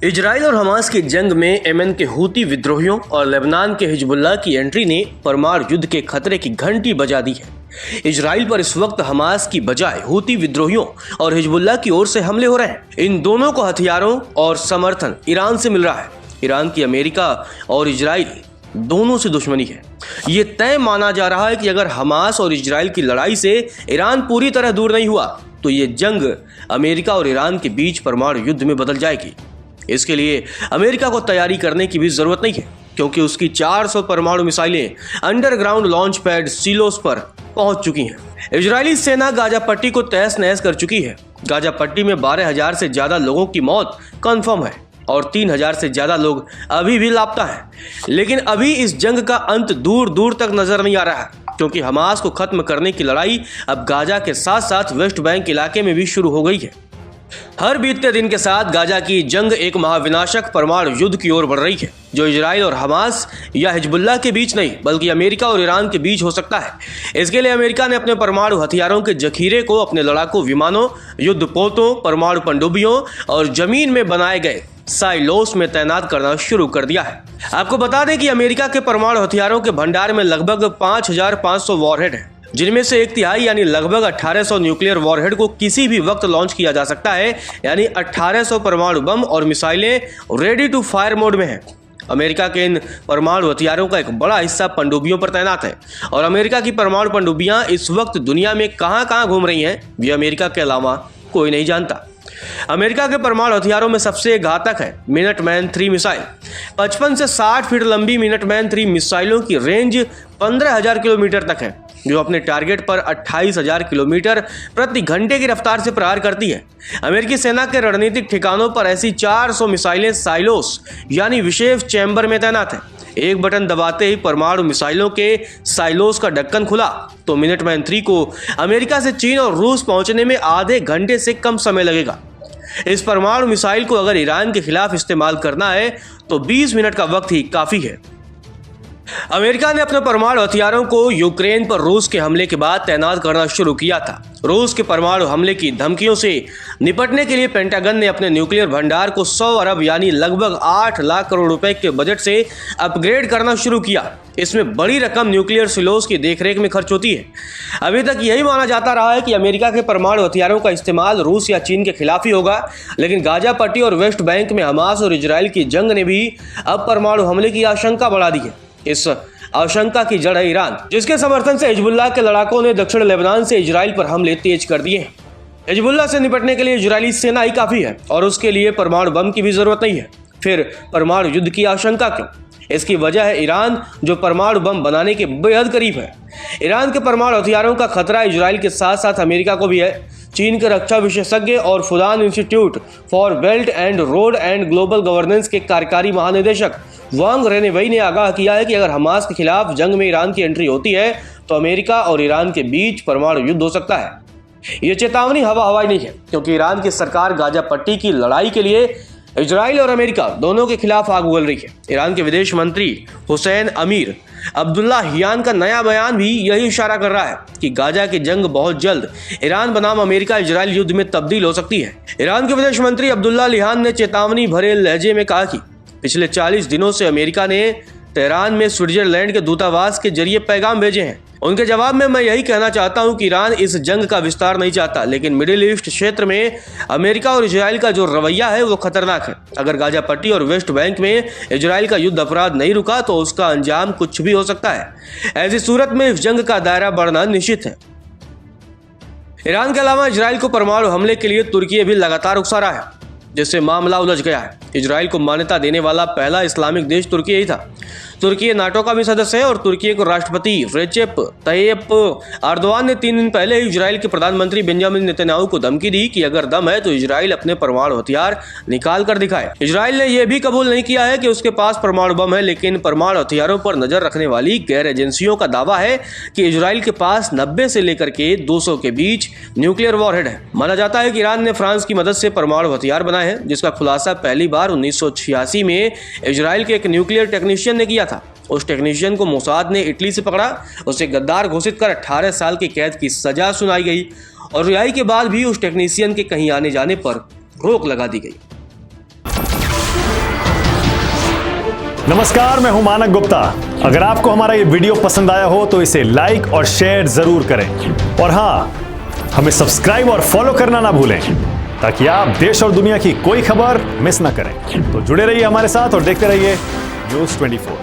Israel और Hamas की जंग में यमन के हूती विद्रोहियों और लेबनान के हिजबुल्लाह की एंट्री ने परमाणु युद्ध के खतरे की घंटी बजा दी है। इजराइल पर इस वक्त हमास की बजाय हूती विद्रोहियों और हिजबुल्लाह की ओर से हमले हो रहे हैं। इन दोनों को हथियारों और समर्थन ईरान से मिल रहा है। ईरान की अमेरिका और इजराइल दोनों से दुश्मनी है। ये तय माना जा रहा है कि अगर हमास और इजराइल की लड़ाई से ईरान पूरी तरह दूर नहीं हुआ तो ये जंग अमेरिका और ईरान के बीच परमाणु युद्ध में बदल जाएगी। इसके लिए अमेरिका को तैयारी करने की भी जरूरत नहीं है, क्योंकि उसकी 400 परमाणु मिसाइलें अंडरग्राउंड लॉन्च पैड सीलोस पर पहुंच चुकी हैं। इजरायली सेना गाजा पट्टी को तहस नहस कर चुकी है। गाजा पट्टी में 12,000 से ज्यादा लोगों की मौत कंफर्म है और 3,000 से ज्यादा लोग अभी भी लापता हैं। लेकिन अभी इस जंग का अंत दूर दूर तक नजर नहीं आ रहा है, क्योंकि हमास को खत्म करने की लड़ाई अब गाजा के साथ साथ वेस्ट बैंक इलाके में भी शुरू हो गई है। हर बीतते दिन के साथ गाजा की जंग एक महाविनाशक परमाणु युद्ध की ओर बढ़ रही है, जो इजराइल और हमास या हिजबुल्लाह के बीच नहीं बल्कि अमेरिका और ईरान के बीच हो सकता है। इसके लिए अमेरिका ने अपने परमाणु हथियारों के जखीरे को अपने लड़ाकू विमानों, युद्धपोतों, परमाणु पनडुब्बियों और जमीन में बनाए गए साइलोस में तैनात करना शुरू कर दिया है। आपको बता दें कि अमेरिका के परमाणु हथियारों के भंडार में लगभग 5,500 वॉरहेड है, जिनमें से 1/3 यानी लगभग 1,800 न्यूक्लियर वॉरहेड को किसी भी वक्त लॉन्च किया जा सकता है। यानी 1,800 परमाणु बम और मिसाइलें रेडी टू फायर मोड में हैं। अमेरिका के इन परमाणु हथियारों का एक बड़ा हिस्सा पनडुब्बियों पर तैनात है और अमेरिका की परमाणु पनडुब्बियां इस वक्त दुनिया में कहां घूम रही हैं, ये अमेरिका के अलावा कोई नहीं जानता। अमेरिका के परमाणु हथियारों में सबसे घातक है मिनटमैन 3 मिसाइल। 55 से 60 फीट लंबी मिनटमैन 3 मिसाइलों की रेंज 15,000 किलोमीटर तक है, जो अपने टारगेट पर 28,000 किलोमीटर प्रति घंटे की रफ्तार से प्रहार करती है। अमेरिकी सेना के रणनीतिक ठिकानों पर ऐसी 400 मिसाइलें साइलोस यानी विशेष चैम्बर में तैनात हैं। एक बटन दबाते ही परमाणु मिसाइलों के साइलोस का ढक्कन खुला तो मिनटमैन 3 को अमेरिका से चीन और रूस पहुंचने में आधे घंटे से कम समय लगेगा। इस परमाणु मिसाइल को अगर ईरान के खिलाफ इस्तेमाल करना है तो 20 मिनट का वक्त ही काफी है। अमेरिका ने अपने परमाणु हथियारों को यूक्रेन पर रूस के हमले के बाद तैनात करना शुरू किया था। रूस के परमाणु हमले की धमकियों से निपटने के लिए पेंटागन ने अपने न्यूक्लियर भंडार को 100 अरब यानी लगभग 8 लाख करोड़ रुपए के बजट से अपग्रेड करना शुरू किया। इसमें बड़ी रकम न्यूक्लियर सिलोस की देखरेख में खर्च होती है। अभी तक यही माना जाता रहा है कि अमेरिका के परमाणु हथियारों का इस्तेमाल रूस या चीन के खिलाफ ही होगा, लेकिन गाजा पट्टी और वेस्ट बैंक में हमास और इजराइल की जंग ने भी अब परमाणु हमले की आशंका बढ़ा दी है। इस आशंका की जड़ है ईरान, जिसके समर्थन से हिजबुल्लाह के लड़ाकों ने दक्षिण लेबनान से इजराइल पर हमले तेज कर दिए हैं। हिजबुल्लाह से निपटने के लिए इजरायली सेना ही काफी है और उसके लिए परमाणु बम की भी जरूरत नहीं है। फिर परमाणु युद्ध की आशंका क्यों? इसकी वजह है ईरान, जो परमाणु बम बनाने के बेहद करीब है। ईरान के परमाणु हथियारों का खतरा इजराइल के साथ साथ अमेरिका को भी है। चीन के रक्षा विशेषज्ञ और Fudan institute for belt and road and global governance के कार्यकारी महानिदेशक वांग रेनेवई ने आगाह किया है कि अगर हमास के खिलाफ जंग में ईरान की एंट्री होती है तो अमेरिका और ईरान के बीच परमाणु युद्ध हो सकता है। ये चेतावनी हवाई नहीं है, क्योंकि ईरान की सरकार गाजा पट्टी की लड़ाई के लिए इजराइल और अमेरिका दोनों के खिलाफ आग उगल रही है। ईरान के विदेश मंत्री हुसैन अमीर अब्दुल्लाहियान का नया बयान भी यही इशारा कर रहा है कि गाजा की जंग बहुत जल्द ईरान बनाम अमेरिका इजराइल युद्ध में तब्दील हो सकती है। ईरान के विदेश मंत्री अब्दुल्लाहियान ने चेतावनी भरे लहजे में कहा कि पिछले 40 दिनों से अमेरिका ने तेहरान में स्विट्जरलैंड के दूतावास के जरिए पैगाम भेजे हैं। उनके जवाब में मैं यही कहना चाहता हूं कि ईरान इस जंग का विस्तार नहीं चाहता, लेकिन मिडिल ईस्ट क्षेत्र में अमेरिका और इजराइल का जो रवैया है वो खतरनाक है। अगर गाजा पट्टी और वेस्ट बैंक में इजराइल का युद्ध अपराध नहीं रुका तो उसका अंजाम कुछ भी हो सकता है। ऐसी सूरत में इस जंग का दायरा बढ़ना निश्चित है। ईरान के अलावा इजराइल को परमाणु हमले के लिए तुर्की भी लगातार उकसा रहा है, जिससे मामला उलझ गया है। इजराइल को मान्यता देने वाला पहला इस्लामिक देश तुर्की ही था। तुर्की नाटो का भी सदस्य है और तुर्की को राष्ट्रपति रेचेप तय्यप एर्दोगान ने 3 दिन पहले ही इजराइल के प्रधानमंत्री बेंजामिन नेतन्याहू को धमकी दी कि अगर दम है तो इजराइल अपने परमाणु हथियार निकाल कर दिखाए। इजराइल ने यह भी कबूल नहीं किया है कि उसके पास परमाणु बम है, लेकिन परमाणु हथियारों पर नजर रखने वाली गैर एजेंसियों का दावा है कि इजराइल के पास 90 से लेकर के 200 के बीच न्यूक्लियर वॉरहेड है। माना जाता है कि ईरान ने फ्रांस की मदद से परमाणु हथियार बनाए हैं, जिसका खुलासा पहली बार 1986 में इजराइल के एक न्यूक्लियर टेक्नीशियन ने किया था। उस टेक्नीशियन को मोसाद ने इटली से पकड़ा, उसे गद्दार घोषित कर 18 साल की कैद की सजा सुनाई गई और रिहाई के बाद भी उस टेक्नीशियन के कहीं आने जाने पर रोक लगा दी गई। नमस्कार, मैं हूं मानक गुप्ता। अगर आपको हमारा ये वीडियो पसंद आया हो तो इसे लाइक और शेयर जरूर करें और हाँ, हमें सब्सक्राइब और फॉलो करना ना भूलें ताकि आप देश और दुनिया की कोई खबर मिस ना करें। तो जुड़े रहिए हमारे साथ और देखते रहिए न्यूज़ 24।